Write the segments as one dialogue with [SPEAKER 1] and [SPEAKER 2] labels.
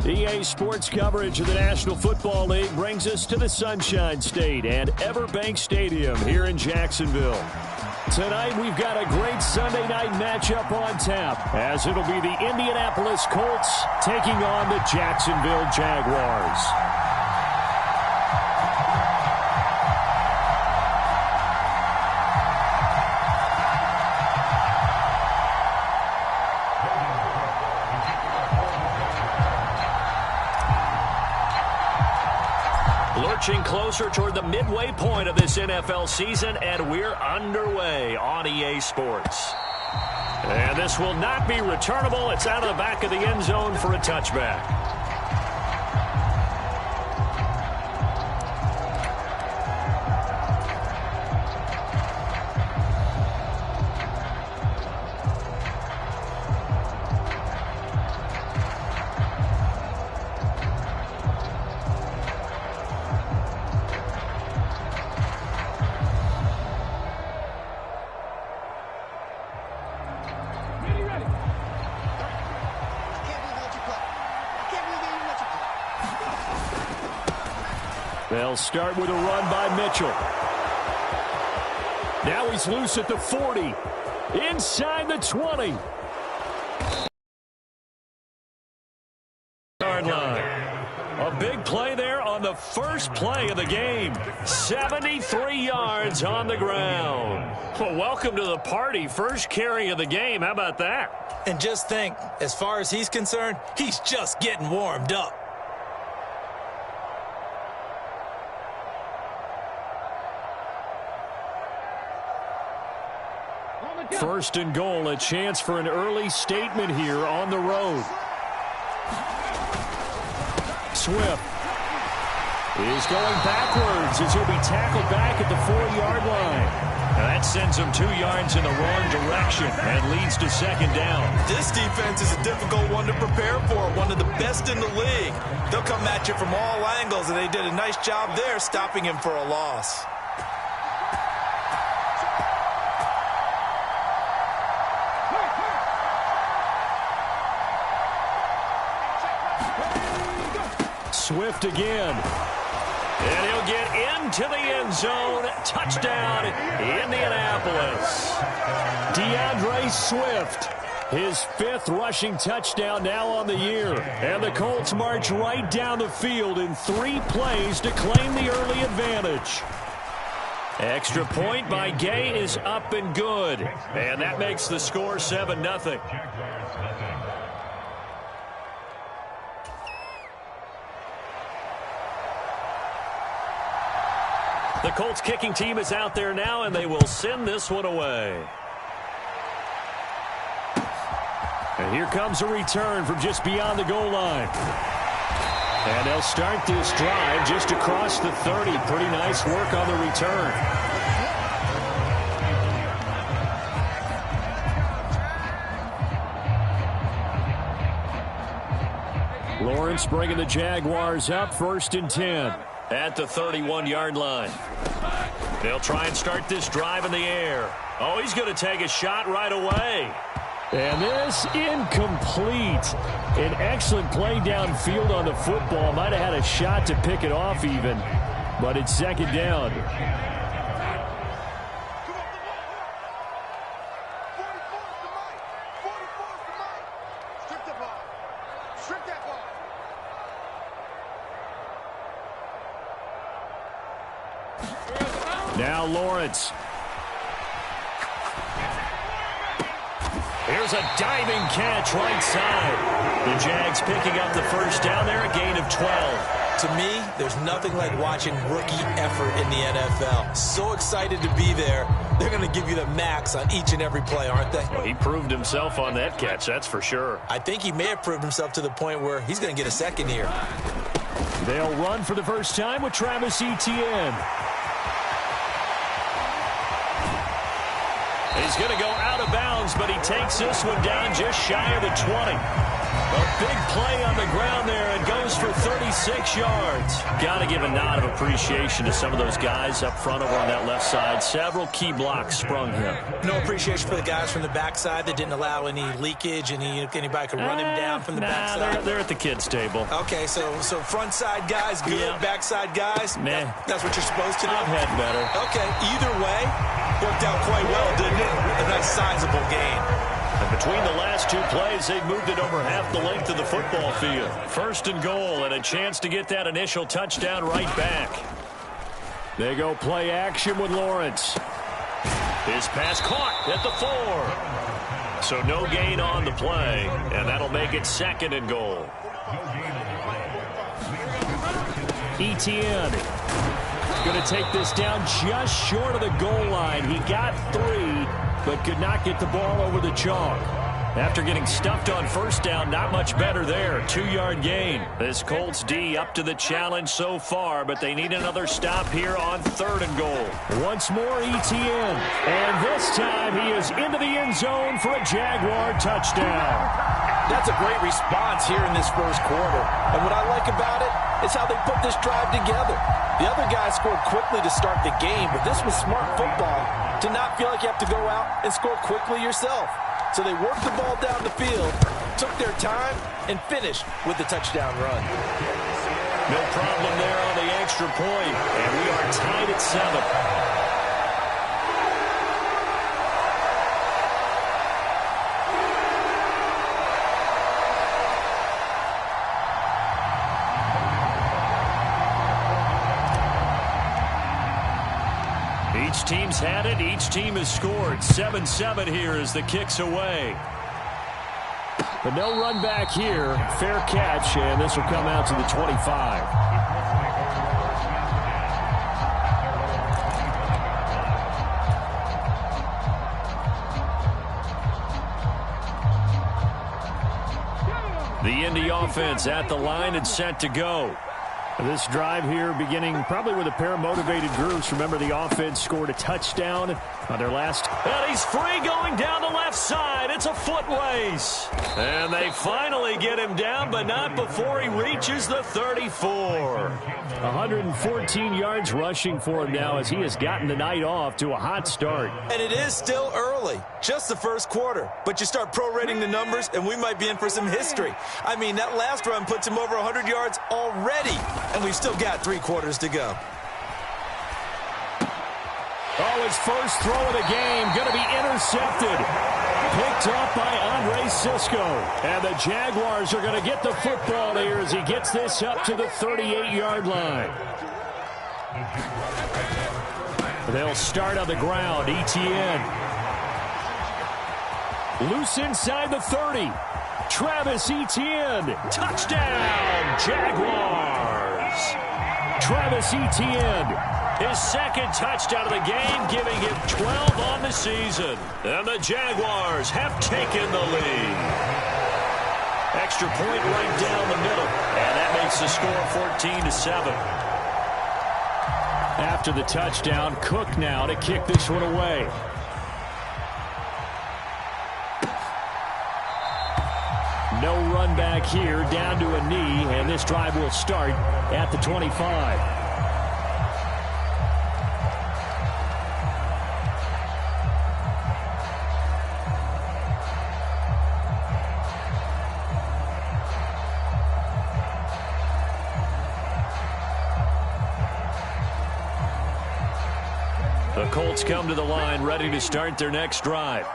[SPEAKER 1] EA Sports coverage of the National Football League brings us to the Sunshine State and Everbank Stadium here in Jacksonville. Tonight, we've got a great Sunday night matchup on tap, as it'll be the Indianapolis Colts taking on the Jacksonville Jaguars. Lurching closer toward the midway point of this NFL season, and we're underway on EA Sports. And this will not be returnable. It's out of the back of the end zone for a touchback. They'll start with a run by Mitchell. Now he's loose at the 40. Inside the 20. Yard line. A big play there on the first play of the game. 73 yards on the ground. Well, welcome to the party. First carry of the game. How about that?
[SPEAKER 2] And just think, as far as he's concerned, he's just getting warmed up.
[SPEAKER 1] First and goal, a chance for an early statement here on the road. Swift is going backwards as he'll be tackled back at the 4-yard line. Now that sends him 2 yards in the wrong direction and leads to second down.
[SPEAKER 2] This defense is a difficult one to prepare for, one of the best in the league. They'll come at you from all angles, and they did a nice job there stopping him for a loss.
[SPEAKER 1] Swift again. And he'll get into the end zone. Touchdown, Indianapolis. DeAndre Swift, his 5th rushing touchdown now on the year. And the Colts march right down the field in 3 plays to claim the early advantage. Extra point by Gay is up and good. And that makes the score 7-0. The Colts kicking team is out there now, and they will send this one away. And here comes a return from just beyond the goal line. And they'll start this drive just across the 30. Pretty nice work on the return. Lawrence bringing the Jaguars up, 1st and 10. At the 31-yard line. They'll try and start this drive in the air. Oh, he's going to take a shot right away. And this incomplete. An excellent play downfield on the football. Might have had a shot to pick it off even, but it's second down. Now Lawrence. Here's a diving catch right side. The Jags picking up the first down there, a gain of 12.
[SPEAKER 2] To me, there's nothing like watching rookie effort in the NFL. So excited to be there. They're going to give you the max on each and every play, aren't they?
[SPEAKER 1] Well, he proved himself on that catch, that's for sure.
[SPEAKER 2] I think he may have proved himself to the point where he's going to get a second here.
[SPEAKER 1] They'll run for the first time with Travis Etienne. He's going to go out of bounds, but he takes this one down just shy of the 20. A big play on the ground there and goes for 36 yards. Got to give a nod of appreciation to some of those guys up front over on that left side. Several key blocks sprung him.
[SPEAKER 3] No appreciation for the guys from the backside that didn't allow any leakage, and anybody could run him down from the backside.
[SPEAKER 1] They're at the kids' table.
[SPEAKER 3] Okay, so front side guys good,
[SPEAKER 1] Yeah.
[SPEAKER 3] backside guys, that's what you're supposed to do?
[SPEAKER 1] I've had better.
[SPEAKER 3] Okay, either way, worked out quite well, didn't it? A nice sizable gain.
[SPEAKER 1] And between the last two plays, they've moved it over half the length of the football field. First and goal, and a chance to get that initial touchdown right back. They go play action with Lawrence. His pass caught at the 4. So no gain on the play, and that'll make it second and goal. Etienne going to take this down just short of the goal line. He got 3, but could not get the ball over the chalk. After getting stuffed on first down, not much better there. 2-yard gain. This Colts D up to the challenge so far, but they need another stop here on third and goal. Once more, Etienne. And this time he is into the end zone for a Jaguar touchdown.
[SPEAKER 3] That's a great response here in this first quarter. And what I like about it is how they put this drive together. The other guys scored quickly to start the game, but this was smart football to not feel like you have to go out and score quickly yourself. So they worked the ball down the field, took their time, and finished with the touchdown run.
[SPEAKER 1] No problem there on the extra point, and we are tied at 7. Each team's had it. Each team has scored. 7-7 here as the kick's away. But no run back here. Fair catch, and this will come out to the 25. The Indy offense at the line and set to go. This drive here beginning probably with a pair of motivated groups. Remember, the offense scored a touchdown on their last. And he's free going down the left side. It's a foot race. And they finally get him down, but not before he reaches the 34. 114 yards rushing for him now as he has gotten the night off to a hot start.
[SPEAKER 3] And it is still early. Just the first quarter. But you start prorating the numbers, and we might be in for some history. I mean, that last run puts him over 100 yards already. And we've still got 3 quarters to go.
[SPEAKER 1] Oh, his first throw of the game going to be intercepted. Picked up by Andre Cisco. And the Jaguars are going to get the football here as he gets this up to the 38-yard line. They'll start on the ground. Etienne. Loose inside the 30. Travis Etienne. Touchdown, Jaguars. Travis Etienne. His second touchdown of the game, giving him 12 on the season. And the Jaguars have taken the lead. Extra point right down the middle. And that makes the score 14-7. After the touchdown, Cook now to kick this one away. No run back here, down to a knee, and this drive will start at the 25. The Colts come to the line, ready to start their next drive.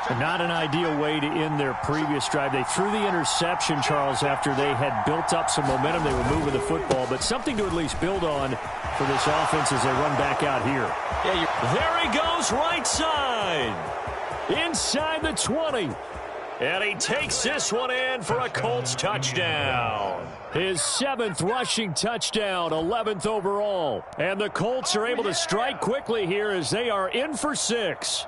[SPEAKER 1] Not an ideal way to end their previous drive. They threw the interception, Charles, after they had built up some momentum. They were moving the football, but something to at least build on for this offense as they run back out here. There he goes, right side. Inside the 20. And he takes this one in for a Colts touchdown. His 7th rushing touchdown, 11th overall. And the Colts are able to strike quickly here as they are in for 6.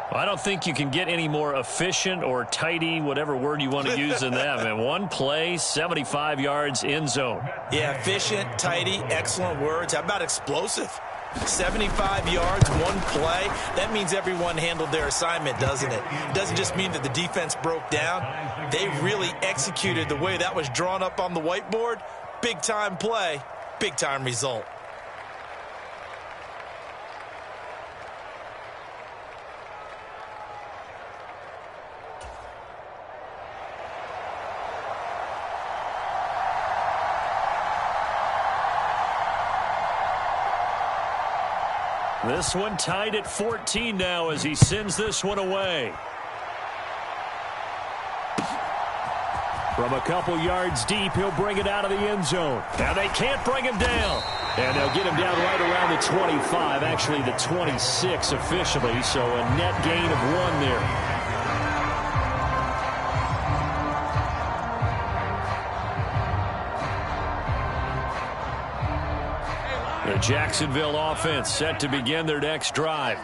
[SPEAKER 1] I don't think you can get any more efficient or tidy, whatever word you want to use in that. Man, one play, 75 yards, end zone.
[SPEAKER 3] Yeah, efficient, tidy, excellent words. How about explosive?
[SPEAKER 2] 75 yards, one play. That means everyone handled their assignment, doesn't it? It doesn't just mean that the defense broke down. They really executed the way that was drawn up on the whiteboard. Big-time play, big-time result.
[SPEAKER 1] This one tied at 14 now as he sends this one away. From a couple yards deep, he'll bring it out of the end zone. Now they can't bring him down. And they'll get him down right around the 25, actually the 26 officially, so a net gain of 1 there. The Jacksonville offense set to begin their next drive.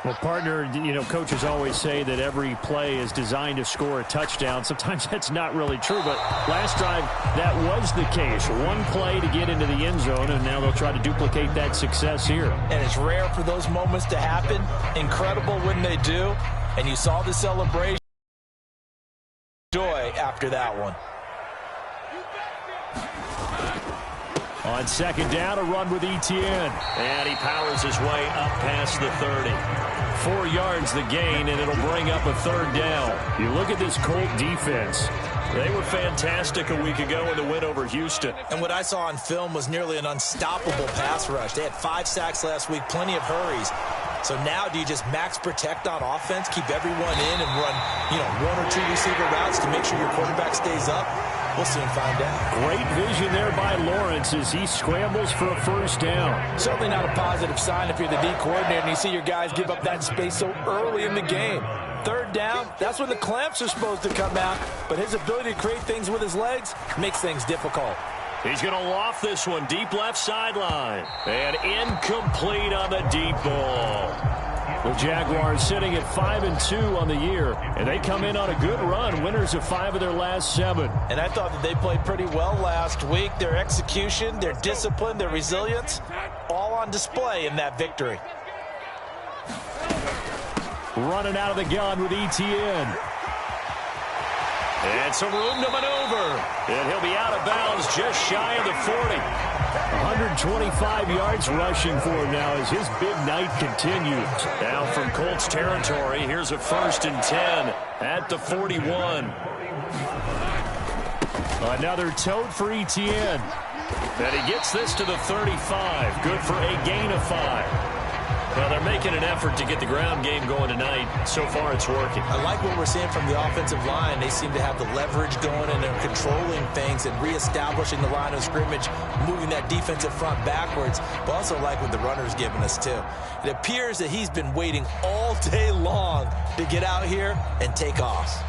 [SPEAKER 4] Well, partner, coaches always say that every play is designed to score a touchdown. Sometimes that's not really true, but last drive, that was the case. One play to get into the end zone, and now they'll try to duplicate that success here.
[SPEAKER 3] And it's rare for those moments to happen. Incredible when they do. And you saw the celebration. Joy after that one.
[SPEAKER 1] On second down, a run with Etienne. And he powers his way up past the 30. 4 yards the gain, and it'll bring up a third down.
[SPEAKER 4] You look at this Colt defense.
[SPEAKER 1] They were fantastic a week ago in the win over Houston.
[SPEAKER 2] And what I saw on film was nearly an unstoppable pass rush. They had 5 sacks last week, plenty of hurries. So now do you just max protect on offense, keep everyone in and run, 1 or 2 receiver routes to make sure your quarterback stays up? We'll soon find out.
[SPEAKER 4] Great vision there by Lawrence as he scrambles for a first down.
[SPEAKER 3] Certainly not a positive sign if you're the D coordinator and you see your guys give up that space so early in the game. Third down, that's when the clamps are supposed to come out, but his ability to create things with his legs makes things difficult.
[SPEAKER 1] He's going to loft this one deep left sideline. And incomplete on the deep ball.
[SPEAKER 4] The Jaguars sitting at 5-2 on the year, and they come in on a good run, winners of 5 of their last 7.
[SPEAKER 3] And I thought that they played pretty well last week. Their execution, their discipline, their resilience, all on display in that victory.
[SPEAKER 4] Running out of the gun with Etienne.
[SPEAKER 1] And some room to maneuver. And he'll be out of bounds just shy of the 40.
[SPEAKER 4] 125 yards rushing for him now as his big night continues.
[SPEAKER 1] Now from Colts territory, here's a 1st and 10 at the 41.
[SPEAKER 4] Another tote for Etienne.
[SPEAKER 1] And he gets this to the 35. Good for a gain of 5. Well, they're making an effort to get the ground game going tonight. So far, it's working.
[SPEAKER 2] I like what we're seeing from the offensive line. They seem to have the leverage going, and they're controlling things and reestablishing the line of scrimmage, moving that defensive front backwards, but also like what the runner's giving us, too. It appears that he's been waiting all day long to get out here and take off.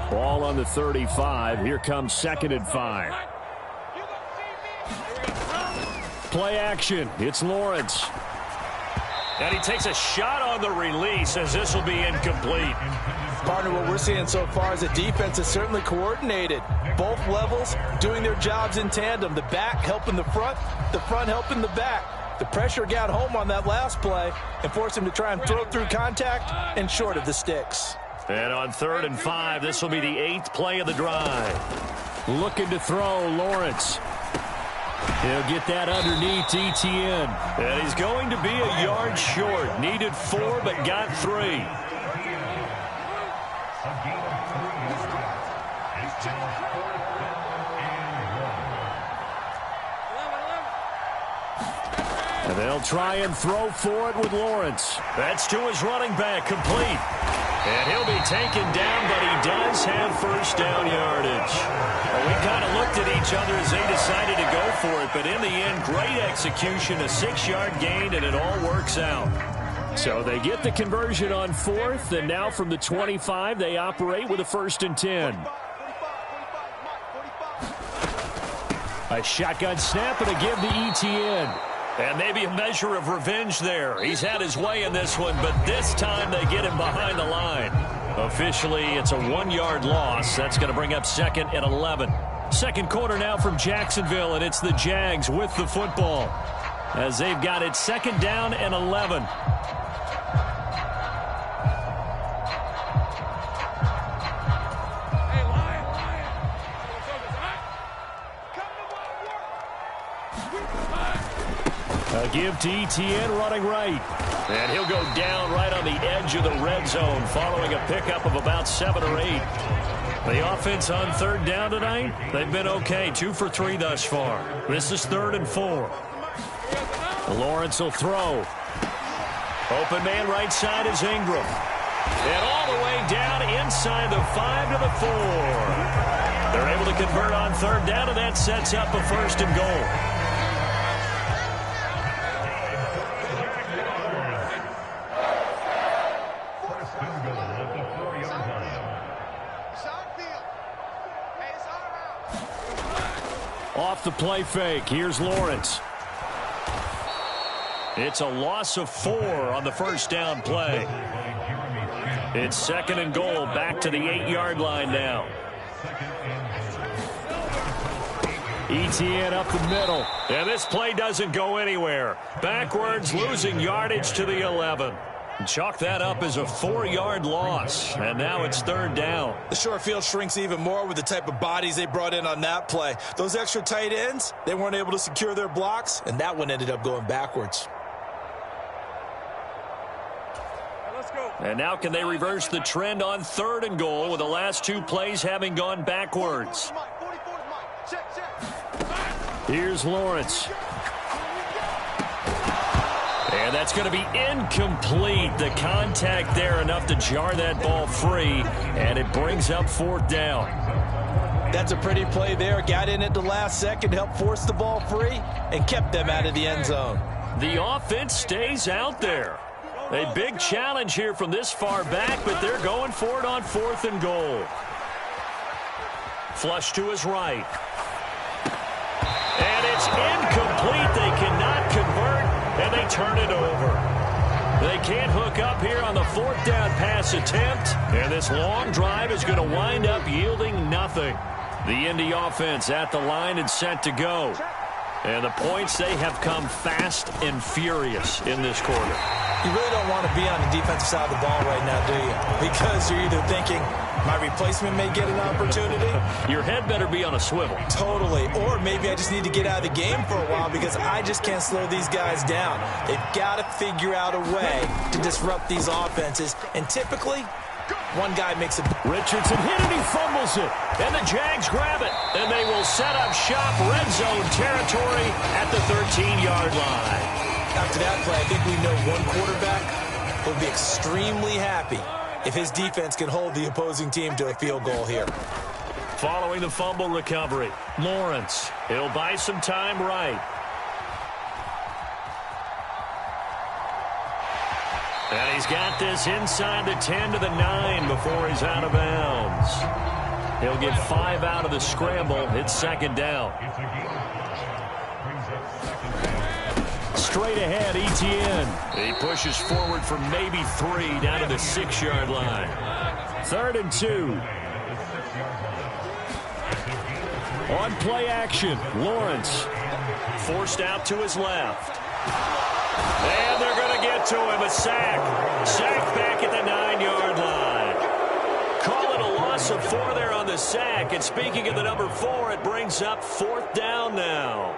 [SPEAKER 4] Ball on the 35. Here comes 2nd and 5. Play action. It's Lawrence.
[SPEAKER 1] And he takes a shot on the release as this will be incomplete.
[SPEAKER 3] Partner, what we're seeing so far is the defense is certainly coordinated. Both levels doing their jobs in tandem. The back helping the front helping the back. The pressure got home on that last play and forced him to try and throw through contact and short of the sticks.
[SPEAKER 1] And on 3rd and 5, this will be the 8th play of the drive.
[SPEAKER 4] Looking to throw, Lawrence. He'll get that underneath Etienne.
[SPEAKER 1] And he's going to be a yard short. Needed 4, but got 3.
[SPEAKER 4] And they'll try and throw for it with Lawrence.
[SPEAKER 1] That's to his running back, complete. And he'll be taken down, but he does have first down yardage. Well, we kind of looked at each other as they decided to go for it, but in the end, great execution, a 6-yard gain, and it all works out.
[SPEAKER 4] So they get the conversion on 4th, and now from the 25, they operate with a 1st and 10. A shotgun snap and a give to Etienne.
[SPEAKER 1] And maybe a measure of revenge there. He's had his way in this one, but this time they get him behind the line. Officially, it's a 1-yard loss. That's going to bring up 2nd and 11. Second quarter now from Jacksonville, and it's the Jags with the football. as they've got it 2nd down and 11. A give to Etienne running right. And he'll go down right on the edge of the red zone following a pickup of about 7 or 8. The offense on 3rd down tonight, they've been okay. 2 for 3 thus far. This is 3rd and 4. Lawrence will throw. Open man right side is Ingram. And all the way down inside the 5 to the 4. They're able to convert on 3rd down, and that sets up a 1st and goal. Off the play fake. Here's Lawrence. It's a loss of 4 on the 1st down play. It's 2nd and goal. Back to the 8-yard line now. Etienne up the middle. And this play doesn't go anywhere. Backwards, losing yardage to the 11. Chalk that up as a 4-yard loss. And now it's 3rd down.
[SPEAKER 2] The short field shrinks even more with the type of bodies they brought in on that play. Those extra tight ends, they weren't able to secure their blocks, and that one ended up going backwards.
[SPEAKER 1] And now can they reverse the trend on 3rd and goal with the last 2 plays having gone backwards? Here's Lawrence. And that's going to be incomplete. The contact there enough to jar that ball free, and it brings up 4th down.
[SPEAKER 2] That's a pretty play there. Got in at the last second, helped force the ball free, and kept them out of the end zone.
[SPEAKER 1] The offense stays out there. A big challenge here from this far back, but they're going for it on 4th and goal. Flush to his right. And it's incomplete. They cannot convert, and they turn it over. They can't hook up here on the 4th down pass attempt, and this long drive is going to wind up yielding nothing. The Indy offense at the line and set to go. And the points, they have come fast and furious in this quarter.
[SPEAKER 2] You really don't want to be on the defensive side of the ball right now, do you? Because you're either thinking, my replacement may get an opportunity.
[SPEAKER 1] Your head better be on a swivel.
[SPEAKER 2] Totally. Or maybe I just need to get out of the game for a while because I just can't slow these guys down. They've got to figure out a way to disrupt these offenses. And typically, one guy makes it.
[SPEAKER 1] Richardson hit it, he fumbles it. And the Jags grab it. And they will set up shop red zone territory at the 13-yard line.
[SPEAKER 2] After that play, I think we know one quarterback will be extremely happy if his defense can hold the opposing team to a field goal here.
[SPEAKER 1] Following the fumble recovery, Lawrence. He'll buy some time right. And he's got this inside the 10 to the 9 before he's out of bounds. He'll get 5 out of the scramble. It's 2nd down. Straight ahead, Etienne. He pushes forward for maybe 3 down to the 6-yard line. 3rd and 2. On play action, Lawrence. Forced out to his left. And they're going to get to him. A sack. Sack back at the 9-yard line. Call it a loss of 4 there on the sack. And speaking of the number 4, it brings up 4th down now.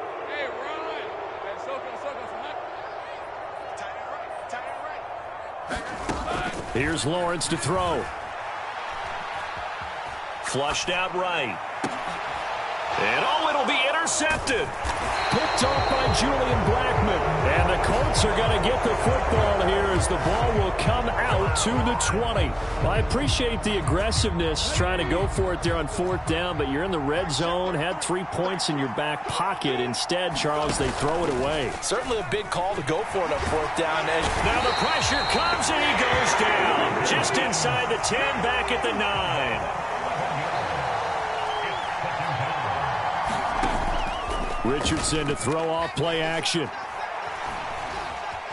[SPEAKER 1] Here's Lawrence to throw. Flushed out right. And oh, it'll be intercepted. Picked off by Julian Blackmon. And the Colts are going to get the football here as the ball will come out to the 20. Well, I appreciate the aggressiveness trying to go for it there on 4th down, but you're in the red zone, had 3 points in your back pocket. Instead, Charles, they throw it away.
[SPEAKER 2] Certainly a big call to go for it on 4th down.
[SPEAKER 1] Now the pressure comes and he goes down. Just inside the 10, back at the 9. Richardson to throw off play action.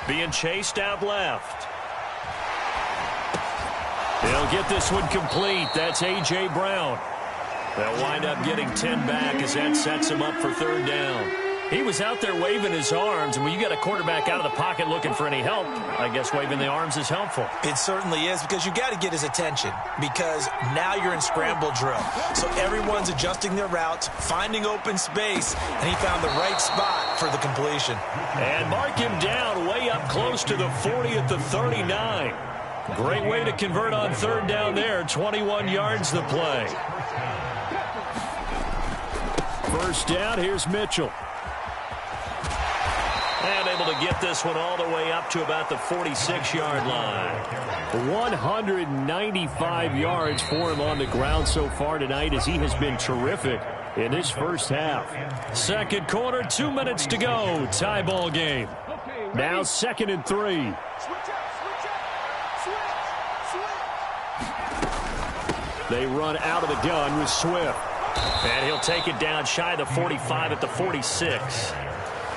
[SPEAKER 1] Being chased out left. He'll get this one complete. That's A.J. Brown. They'll wind up getting 10 back as that sets him up for 3rd down. He was out there waving his arms, and when you got a quarterback out of the pocket looking for any help, I guess waving the arms is helpful.
[SPEAKER 2] It certainly is, because you got to get his attention, because now you're in scramble drill. So everyone's adjusting their routes, finding open space, and he found the right spot for the completion.
[SPEAKER 1] And mark him down way up close to the 40 at the 39. Great way to convert on third down there. 21 yards the play. First down, here's Mitchell. And able to get this one all the way up to about the 46-yard line. 195 yards for him on the ground so far tonight, as he has been terrific in this first half. Second quarter, 2 minutes to go. Tie ball game. Now 2nd and 3. They run out of the gun with Swift. And he'll take it down shy of the 45 at the 46.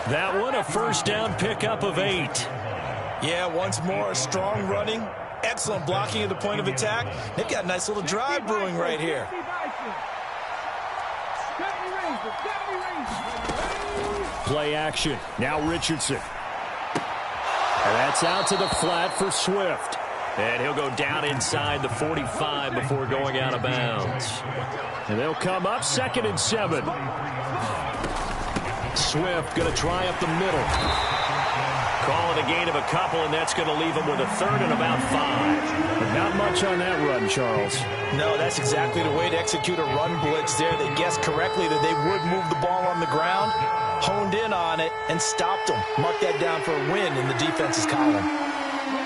[SPEAKER 1] That one, a first down pickup of 8.
[SPEAKER 2] Yeah, once more, strong running, excellent blocking at the point of attack. They've got a nice little drive brewing right here.
[SPEAKER 4] Play action. Now Richardson. And that's out to the flat for Swift.
[SPEAKER 1] And he'll go down inside the 45 before going out of bounds.
[SPEAKER 4] And they'll come up 2nd and 7. Swift going to try up the middle.
[SPEAKER 1] Call it a gain of a couple, and that's going to leave him with a 3rd and about 5.
[SPEAKER 4] But not much on that run, Charles.
[SPEAKER 2] No, that's exactly the way to execute a run blitz there. They guessed correctly that they would move the ball on the ground, honed in on it, and stopped them. Mark that down for a win in the defense's column.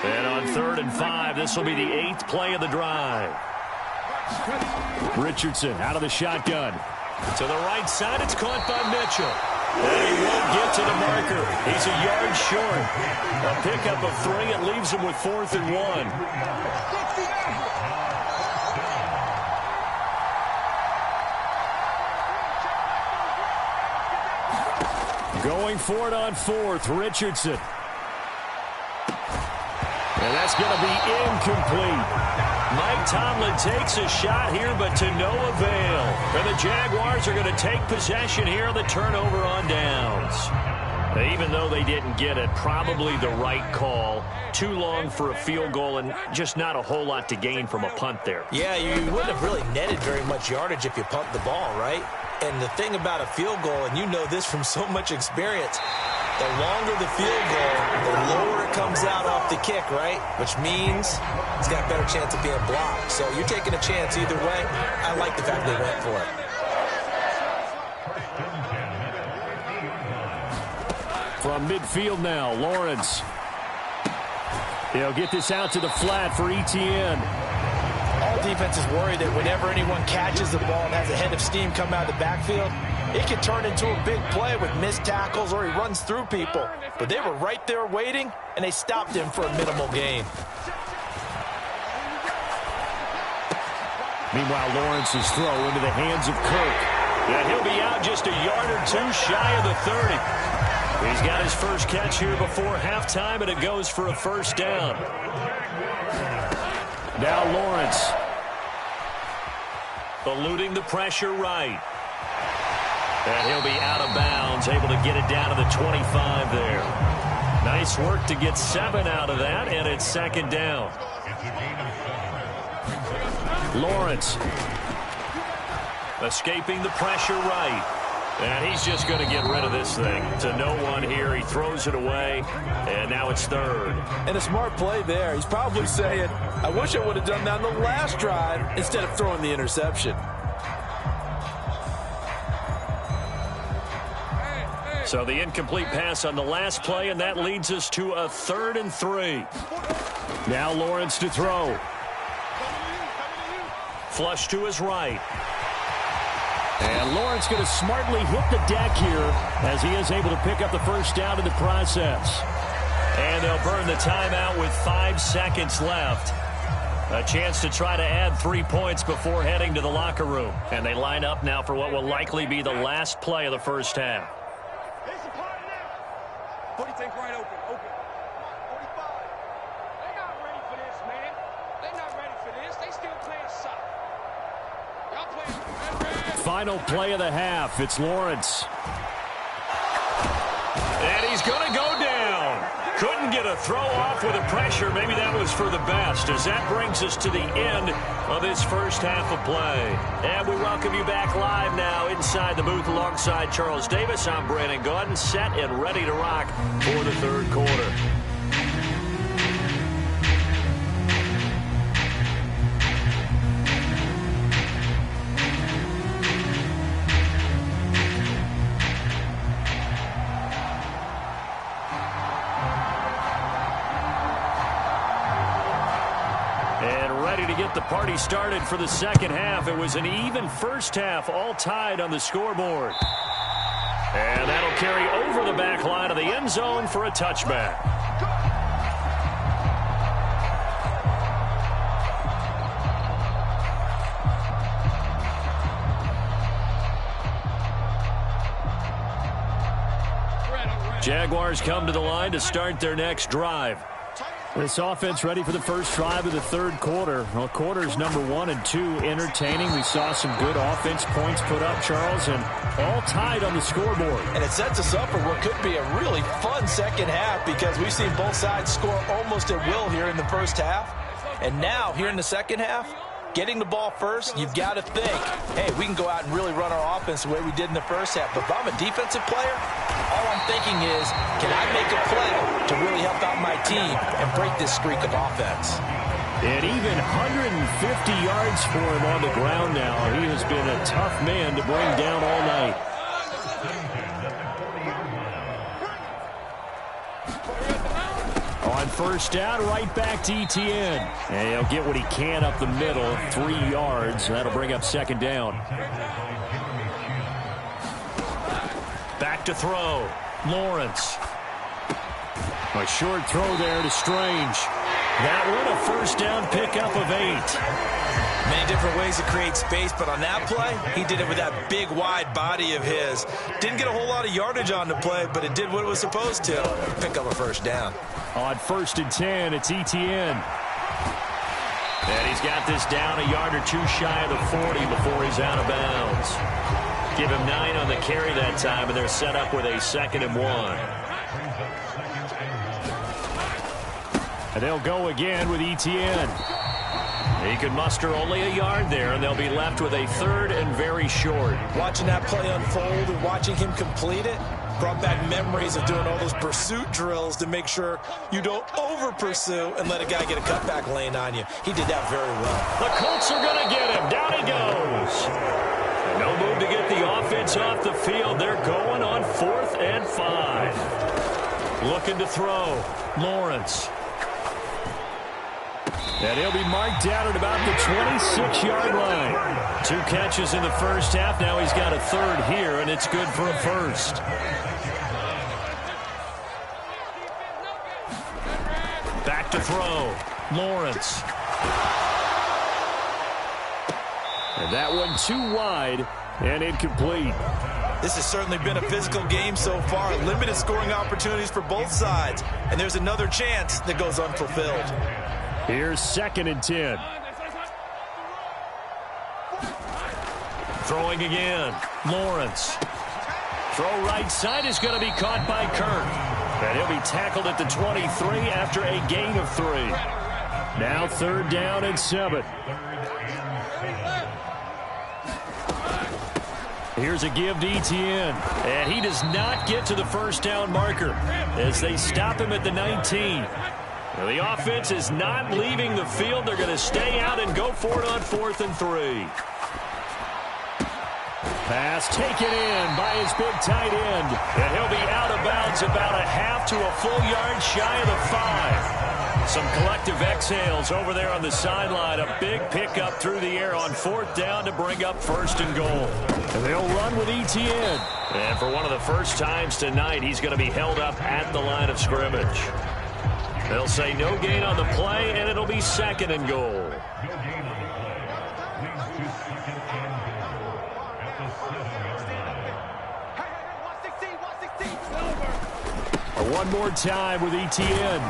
[SPEAKER 1] And on 3rd and 5, this will be the 8th play of the drive.
[SPEAKER 4] Richardson out of the shotgun.
[SPEAKER 1] To the right side, it's caught by Mitchell. And he won't get to the marker. He's a yard short. A pickup of 3. It leaves him with 4th and 1.
[SPEAKER 4] Going for it on 4th, Richardson. And that's going to be incomplete.
[SPEAKER 1] Mike Tomlin takes a shot here, but to no avail. And the Jaguars are going to take possession here on the turnover on downs. Even though they didn't get it, probably the right call. Too long for a field goal and just not a whole lot to gain from a punt there.
[SPEAKER 2] Yeah, you wouldn't have really netted very much yardage if you pumped the ball, right? And the thing about a field goal, and you know this from so much experience, the longer the field goal, the lower it comes out off the kick, right? Which means it's got a better chance of being blocked. So you're taking a chance either way. I like the fact they went for it.
[SPEAKER 4] From midfield now, Lawrence. He'll get this out to the flat for Etienne.
[SPEAKER 2] All defenses worry that whenever anyone catches the ball and has a head of steam come out of the backfield, it can turn into a big play with missed tackles or he runs through people. But they were right there waiting, and they stopped him for a minimal gain.
[SPEAKER 4] Meanwhile, Lawrence's throw into the hands of Kirk.
[SPEAKER 1] And he'll be out just a yard or 2 shy of the 30. He's got his first catch here before halftime, and it goes for a first down.
[SPEAKER 4] Now Lawrence.
[SPEAKER 1] Eluding the pressure right. And he'll be out of bounds, able to get it down to the 25 there. Nice work to get 7 out of that, and it's 2nd down.
[SPEAKER 4] Lawrence.
[SPEAKER 1] Escaping the pressure right. And he's just going to get rid of this thing. To no one here. He throws it away, and now it's 3rd.
[SPEAKER 3] And a smart play there. He's probably saying, I wish I would have done that on the last drive instead of throwing the interception.
[SPEAKER 1] So the incomplete pass on the last play, and that leads us to a 3rd and 3.
[SPEAKER 4] Now Lawrence to throw.
[SPEAKER 1] Flush to his right.
[SPEAKER 4] And Lawrence going to smartly hit the deck here as he is able to pick up the first down in the process.
[SPEAKER 1] And they'll burn the timeout with 5 seconds left. A chance to try to add 3 points before heading to the locker room. And they line up now for what will likely be the last play of the first half. Final play of the half. It's Lawrence. And he's going to go down. Couldn't get a throw off with the pressure. Maybe that was for the best, as that brings us to the end of this first half of play. And we welcome you back live now inside the booth alongside Charles Davis. I'm Brandon Gaudin, set and ready to rock for the third quarter. Get the party started for the second half. It was an even first half, all tied on the scoreboard. And that'll carry over the back line of the end zone for a touchback. Jaguars come to the line to start their next drive. This offense ready for the first drive of the third quarter. Well, quarters number 1 and 2 entertaining. We saw some good offense points put up, Charles, and all tied on the scoreboard.
[SPEAKER 3] And it sets us up for what could be a really fun second half, because we've seen both sides score almost at will here in the first half. And now, here in the second half, getting the ball first, you've got to think, hey, we can go out and really run our offense the way we did in the first half. But if I'm a defensive player, all I'm thinking is, can I make a play to really help out my team and break this streak of offense?
[SPEAKER 4] And even 150 yards for him on the ground now. He has been a tough man to bring down all night. On first down, right back to Etienne. And he'll get what he can up the middle, 3 yards. That'll bring up second down. Back to throw. Lawrence. A short throw there to Strange. That one a first down pickup of 8.
[SPEAKER 2] Many different ways to create space, but on that play, he did it with that big, wide body of his. Didn't get a whole lot of yardage on the play, but it did what it was supposed to. Pick up a first down.
[SPEAKER 4] On first and 10, it's Etienne. And he's got this down a yard or two shy of the 40 before he's out of bounds. Give him 9 on the carry that time, and they're set up with a 2nd and 1. And they'll go again with Etienne. He could muster only a yard there, and they'll be left with a 3rd and very short.
[SPEAKER 2] Watching that play unfold and watching him complete it brought back memories of doing all those pursuit drills to make sure you don't over-pursue and let a guy get a cutback lane on you. He did that very well.
[SPEAKER 1] The Colts are going to get him. Down he goes. No move to get the offense off the field. They're going on 4th and 5. Looking to throw. Lawrence. And he'll be marked down at about the 26-yard line. 2 catches in the first half. Now he's got a 3rd here, and it's good for a first. Back to throw. Lawrence. And that one too wide and incomplete.
[SPEAKER 2] This has certainly been a physical game so far. Limited scoring opportunities for both sides. And there's another chance that goes unfulfilled.
[SPEAKER 4] Here's 2nd and 10. Throwing again. Lawrence. Throw right side is going to be caught by Kirk. And he'll be tackled at the 23 after a gain of 3. Now 3rd down and 7. Here's a give to Etienne. And he does not get to the first down marker as they stop him at the 19. Well, the offense is not leaving the field. They're going to stay out and go for it on 4th and 3. Pass taken in by his big tight end. And he'll be out of bounds about a half to a full yard shy of the 5. Some collective exhales over there on the sideline. A big pickup through the air on 4th down to bring up 1st and goal. And they'll run with Etienne. And for one of the first times tonight, he's going to be held up at the line of scrimmage. They'll say no gain on the play, and it'll be 2nd and goal. One more time with Etienne.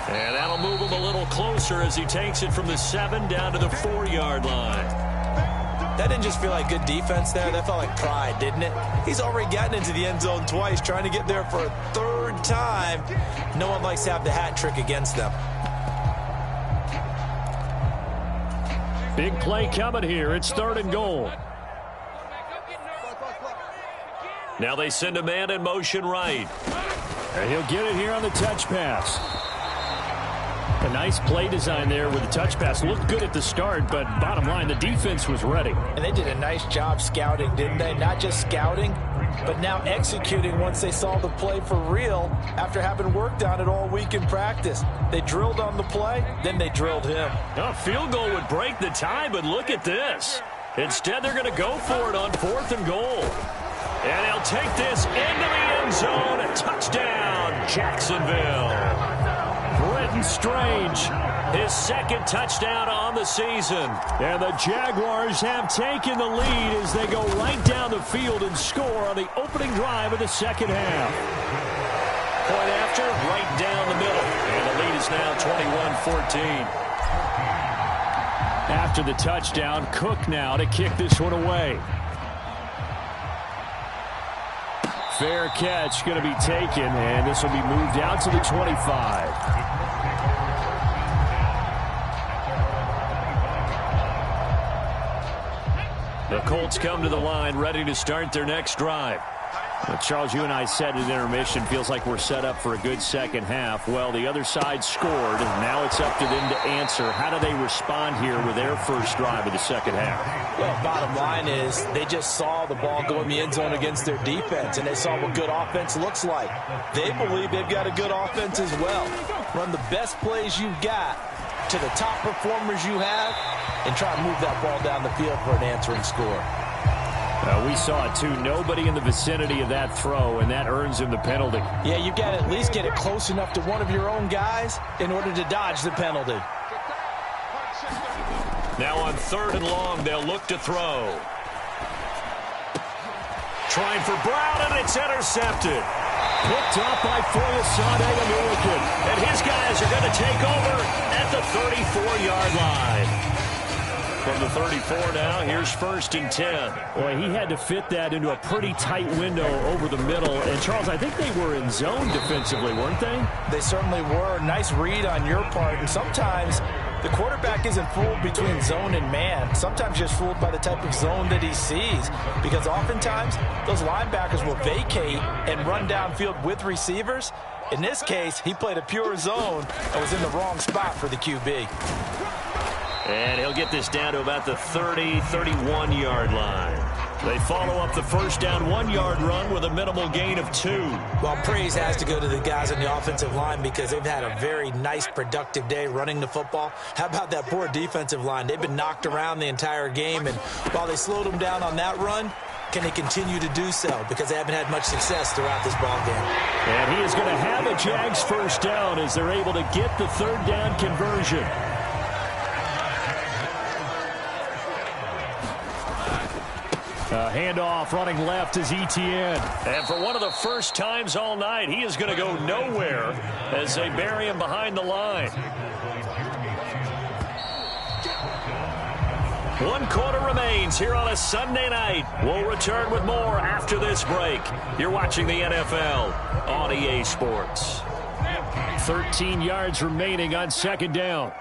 [SPEAKER 4] And that'll move him a little closer as he takes it from the 7 down to the 4-yard line.
[SPEAKER 2] That didn't just feel like good defense there. That felt like pride, didn't it? He's already gotten into the end zone twice, trying to get there for a third time. No one likes to have the hat trick against them.
[SPEAKER 4] Big play coming here. It's 3rd and goal.
[SPEAKER 1] Now they send a man in motion right.
[SPEAKER 4] And he'll get it here on the touch pass. A nice play design there with the touch pass. Looked good at the start, but bottom line, the defense was ready.
[SPEAKER 3] And they did a nice job scouting, didn't they? Not just scouting, but now executing once they saw the play for real after having worked on it all week in practice. They drilled on the play, then they drilled him.
[SPEAKER 1] A field goal would break the tie, but look at this. Instead, they're going to go for it on 4th and goal. And he'll take this into the end zone. A touchdown, Jacksonville.
[SPEAKER 4] Brenton Strange,
[SPEAKER 1] his 2nd touchdown on the season.
[SPEAKER 4] And the Jaguars have taken the lead as they go right down the field and score on the opening drive of the 2nd half.
[SPEAKER 1] Point after, right down the middle. And the lead is now 21-14.
[SPEAKER 4] After the touchdown, Cook now to kick this one away. Fair catch going to be taken, and this will be moved out to the 25.
[SPEAKER 1] The Colts come to the line, ready to start their next drive.
[SPEAKER 4] Well, Charles, you and I said at intermission, feels like we're set up for a good second half. Well, the other side scored, and now it's up to them to answer. How do they respond here with their first drive of the second half?
[SPEAKER 3] Well, bottom line is they just saw the ball go in the end zone against their defense, and they saw what good offense looks like. They believe they've got a good offense as well. Run the best plays you've got to the top performers you have, and try to move that ball down the field for an answering score.
[SPEAKER 4] We saw it, too. Nobody in the vicinity of that throw, and that earns him the penalty.
[SPEAKER 3] Yeah, you've got to at least get it close enough to one of your own guys in order to dodge the penalty.
[SPEAKER 1] Now on 3rd and long, they'll look to throw. Trying for Brown, and it's intercepted.
[SPEAKER 4] Picked up by Foyesade American.
[SPEAKER 1] And his guys are going to take over at the 34-yard line. From the 34 now, here's 1st and 10.
[SPEAKER 4] Boy, he had to fit that into a pretty tight window over the middle. And, Charles, I think they were in zone defensively, weren't they?
[SPEAKER 3] They certainly were. Nice read on your part. And sometimes the quarterback isn't fooled between zone and man. Sometimes just fooled by the type of zone that he sees. Because oftentimes, those linebackers will vacate and run downfield with receivers. In this case, he played a pure zone and was in the wrong spot for the QB.
[SPEAKER 1] And he'll get this down to about the 31-yard line. They follow up the first down 1-yard run with a minimal gain of 2.
[SPEAKER 2] Well, praise has to go to the guys on the offensive line because they've had a very nice, productive day running the football. How about that poor defensive line? They've been knocked around the entire game, and while they slowed them down on that run, can they continue to do so? Because they haven't had much success throughout this ball game.
[SPEAKER 4] And he is going to have a Jags first down as they're able to get the 3rd down conversion. Handoff running left is Etienne.
[SPEAKER 1] And for one of the first times all night, he is going to go nowhere as they bury him behind the line. 1 quarter remains here on a Sunday night. We'll return with more after this break. You're watching the NFL on EA Sports.
[SPEAKER 4] 13 yards remaining on 2nd down.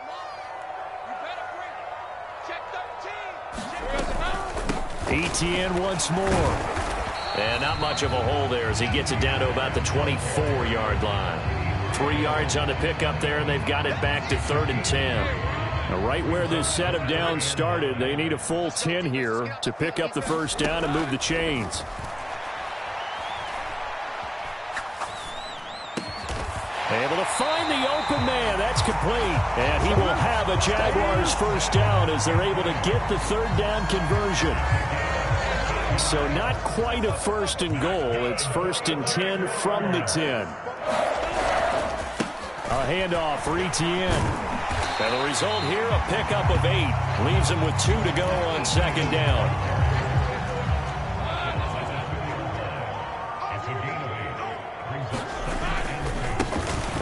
[SPEAKER 4] Etienne once more.
[SPEAKER 1] And not much of a hole there as he gets it down to about the 24-yard line. 3 yards on the pickup there, and they've got it back to 3rd and 10.
[SPEAKER 4] Now, right where this set of downs started, they need a full 10 here to pick up the first down and move the chains. Able to find the open man. That's complete. And he will have a Jaguars first down as they're able to get the 3rd down conversion. So not quite a 1st and goal. It's 1st and 10 from the 10. A handoff for Etienne.
[SPEAKER 1] And the result here, a pickup of 8. Leaves him with 2 to go on 2nd down.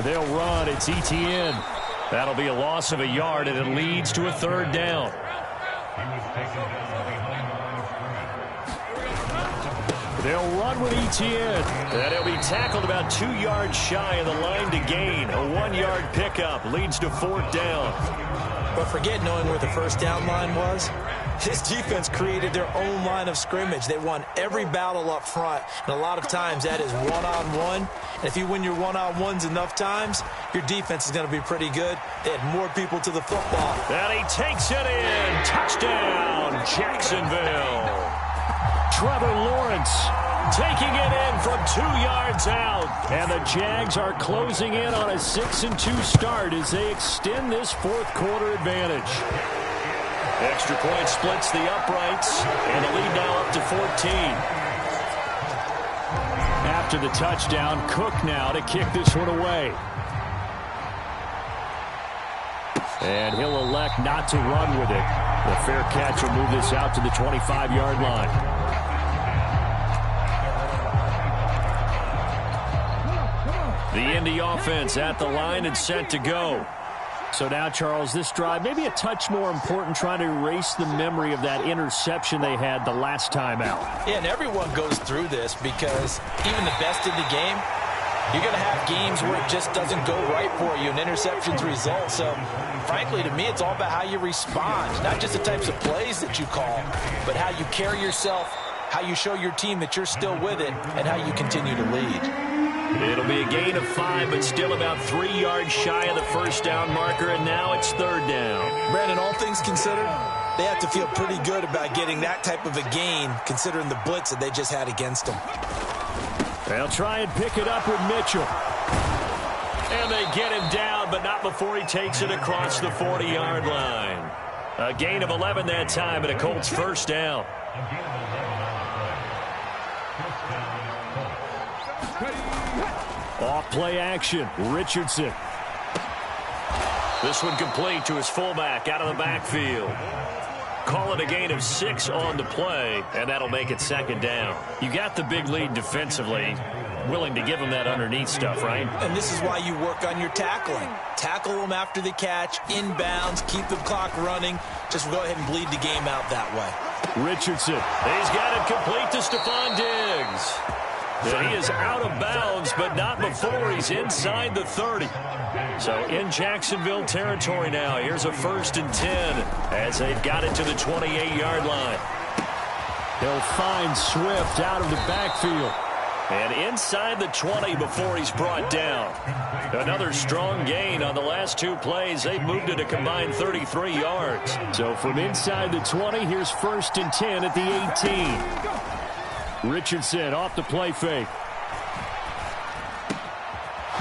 [SPEAKER 4] They'll run. It's Etienne.
[SPEAKER 1] That'll be a loss of a yard, and it leads to a 3rd down.
[SPEAKER 4] They'll run with Etienne.
[SPEAKER 1] And he'll be tackled about 2 yards shy of the line to gain. A 1-yard pickup leads to 4th down.
[SPEAKER 2] But forget knowing where the first down line was. This defense created their own line of scrimmage. They won every battle up front, and a lot of times that is one-on-one. And if you win your one-on-ones enough times, your defense is going to be pretty good. They had more people to the football.
[SPEAKER 1] And he takes it in. Touchdown, Jacksonville.
[SPEAKER 4] Trevor Lawrence taking it in from 2 yards out. And the Jags are closing in on a 6-2 start as they extend this fourth-quarter advantage.
[SPEAKER 1] Extra point splits the uprights, and the lead now up to 14.
[SPEAKER 4] After the touchdown, Cook now to kick this one away. And he'll elect not to run with it. The fair catch will move this out to the 25-yard line. The Indy offense at the line and set to go. So now, Charles, this drive maybe a touch more important, trying to erase the memory of that interception they had the last time out.
[SPEAKER 2] Yeah, and everyone goes through this because even the best in the game, you're going to have games where it just doesn't go right for you and interceptions result. So, frankly, to me, it's all about how you respond, not just the types of plays that you call, but how you carry yourself, how you show your team that you're still with it, and how you continue to lead.
[SPEAKER 1] It'll be a gain of 5, but still about 3 yards shy of the first down marker, and now it's 3rd down.
[SPEAKER 2] Brandon, all things considered, they have to feel pretty good about getting that type of a gain, considering the blitz that they just had against them.
[SPEAKER 4] They'll try and pick it up with Mitchell.
[SPEAKER 1] And they get him down, but not before he takes it across the 40-yard line. A gain of 11 that time, and a Colts first down.
[SPEAKER 4] Off play action, Richardson.
[SPEAKER 1] This one complete to his fullback out of the backfield. Call it a gain of 6 on the play, and that'll make it 2nd down. You got the big lead defensively. Willing to give them that underneath stuff, right?
[SPEAKER 2] And this is why you work on your tackling. Tackle them after the catch, inbounds, keep the clock running. Just go ahead and bleed the game out that way.
[SPEAKER 4] Richardson.
[SPEAKER 1] He's got it complete to Stephon Diggs. And he is out of bounds, but not before he's inside the 30. So in Jacksonville territory now. Here's a 1st and 10 as they've got it to the 28-yard line.
[SPEAKER 4] They'll find Swift out of the backfield.
[SPEAKER 1] And inside the 20 before he's brought down. Another strong gain on the last 2 plays. They've moved it a combined 33 yards.
[SPEAKER 4] So from inside the 20, here's 1st and 10 at the 18. Richardson off the play fake.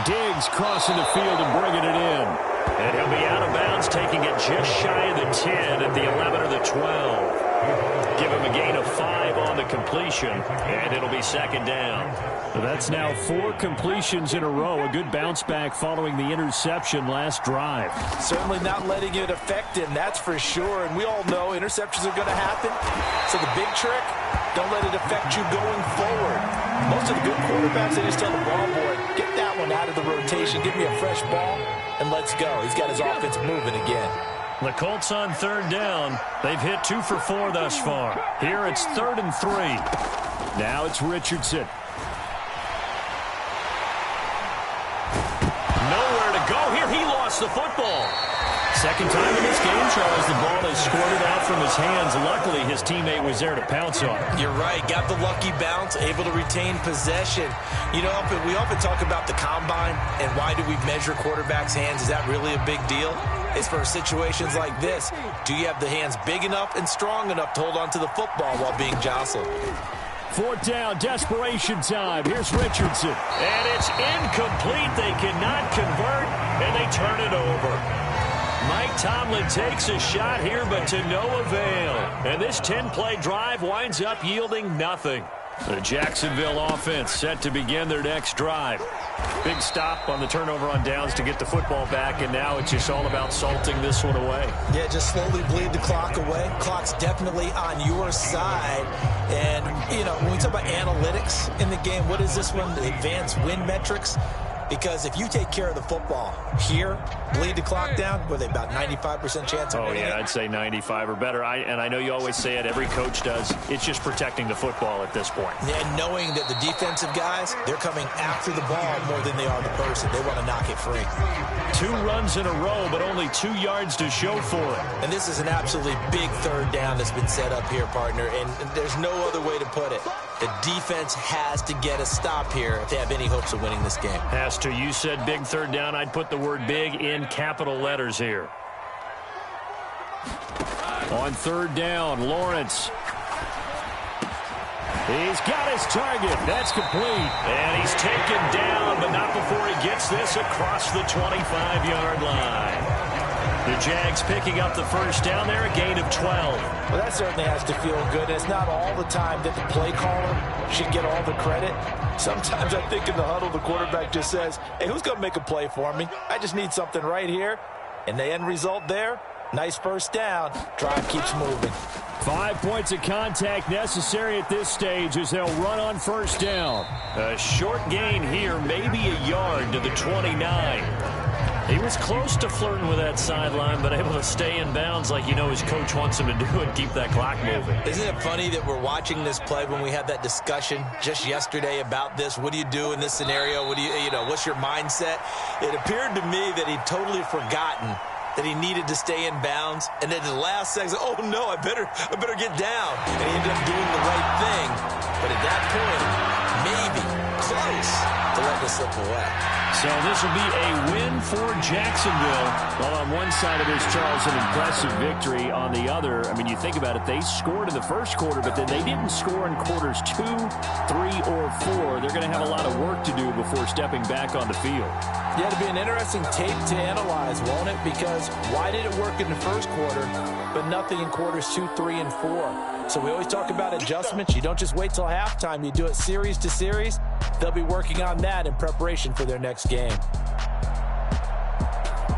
[SPEAKER 4] Diggs crossing the field and bringing it in.
[SPEAKER 1] And he'll be out of bounds, taking it just shy of the 10 at the 11 or the 12. Give him a gain of 5 on the completion, and it'll be 2nd down.
[SPEAKER 4] That's now 4 completions in a row. A good bounce back following the interception last drive.
[SPEAKER 2] Certainly not letting it affect him, that's for sure. And we all know interceptions are going to happen. So the big trick, don't let it affect you going forward. Most of the good quarterbacks, they just tell the ball boy, get that one out of the rotation, give me a fresh ball, and let's go. He's got his offense moving again.
[SPEAKER 1] The Colts on 3rd down. They've hit 2 for 4 thus far. Here it's 3rd and 3.
[SPEAKER 4] Now it's Richardson.
[SPEAKER 1] Nowhere to go here. He lost the football.
[SPEAKER 4] Second time in this game, Charles, the ball is squirted out from his hands. Luckily, his teammate was there to pounce on it.
[SPEAKER 2] You're right. Got the lucky bounce, able to retain possession. You know, we often talk about the combine and why do we measure quarterbacks' hands. Is that really a big deal? It's for situations like this. Do you have the hands big enough and strong enough to hold on to the football while being jostled?
[SPEAKER 4] 4th down, desperation time. Here's Richardson.
[SPEAKER 1] And it's incomplete. They cannot convert, and they turn it over. Mike Tomlin takes a shot here, but to no avail. And this 10-play drive winds up yielding nothing. The Jacksonville offense set to begin their next drive. Big stop on the turnover on downs to get the football back, and now it's just all about salting this one away.
[SPEAKER 2] Yeah, just slowly bleed the clock away. Clock's definitely on your side. And, you know, when we talk about analytics in the game, what is this one? The advanced win metrics. Because if you take care of the football here, bleed the clock down, with about 95% chance of winning it.
[SPEAKER 4] I'd say 95 or better. And I know you always say it, every coach does. It's just protecting the football at this point.
[SPEAKER 2] And knowing that the defensive guys, they're coming after the ball more than they are the person. They want to knock it free.
[SPEAKER 1] 2 runs in a row, but only 2 yards to show for it.
[SPEAKER 2] And this is an absolutely big third down that's been set up here, partner. And there's no other way to put it. The defense has to get a stop here if they have any hopes of winning this game.
[SPEAKER 1] Has to. You said big third down. I'd put the word big in capital letters here. On third down, Lawrence. He's got his target. That's complete. And he's taken down, but not before he gets this across the 25-yard line. The Jags picking up the first down there, a gain of 12.
[SPEAKER 3] Well, that certainly has to feel good. It's not all the time that the play caller should get all the credit. Sometimes I think in the huddle, the quarterback just says, hey, who's going to make a play for me? I just need something right here. And the end result there, nice first down. Drive keeps moving.
[SPEAKER 4] 5 points of contact necessary at this stage as they'll run on first down.
[SPEAKER 1] A short gain here, maybe a yard to the 29. He was close to flirting with that sideline, but able to stay in bounds like you know his coach wants him to do and keep that clock moving.
[SPEAKER 2] Isn't it funny that we're watching this play when we had that discussion just yesterday about this? What do you do in this scenario? What do you know, what's your mindset? It appeared to me that he'd totally forgotten that he needed to stay in bounds, and then the last second, oh no, I better get down. And he ended up doing the right thing. But at that point, maybe close to let this slip away.
[SPEAKER 4] So this will be a win for Jacksonville. Well, on one side of this, Charles, an impressive victory. On the other, I mean, you think about it, they scored in the first quarter, but then they didn't score in quarters 2, 3, or 4. They're going to have a lot of work to do before stepping back on the field.
[SPEAKER 3] Yeah, it'll be an interesting tape to analyze, won't it? Because why did it work in the first quarter, but nothing in quarters 2, 3, and 4? So we always talk about adjustments. You don't just wait till halftime. You do it series to series. They'll be working on that in preparation for their next game.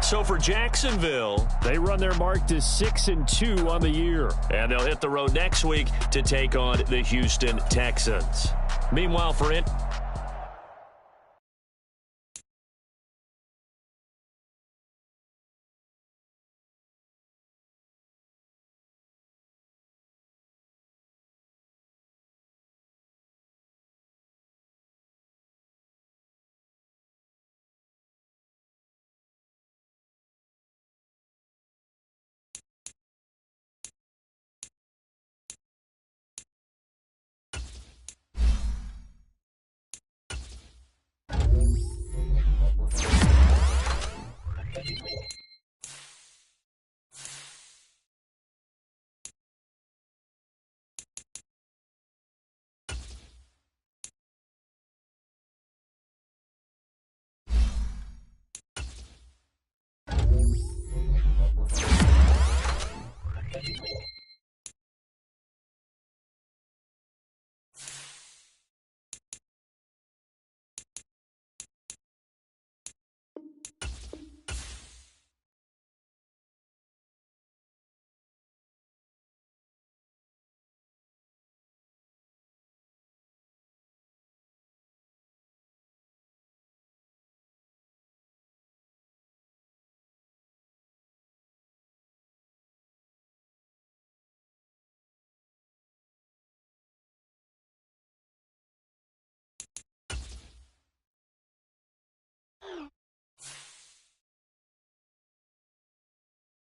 [SPEAKER 1] So for Jacksonville,
[SPEAKER 4] they run their mark to 6-2 on the year.
[SPEAKER 1] And they'll hit the road next week to take on the Houston Texans. Meanwhile, for it.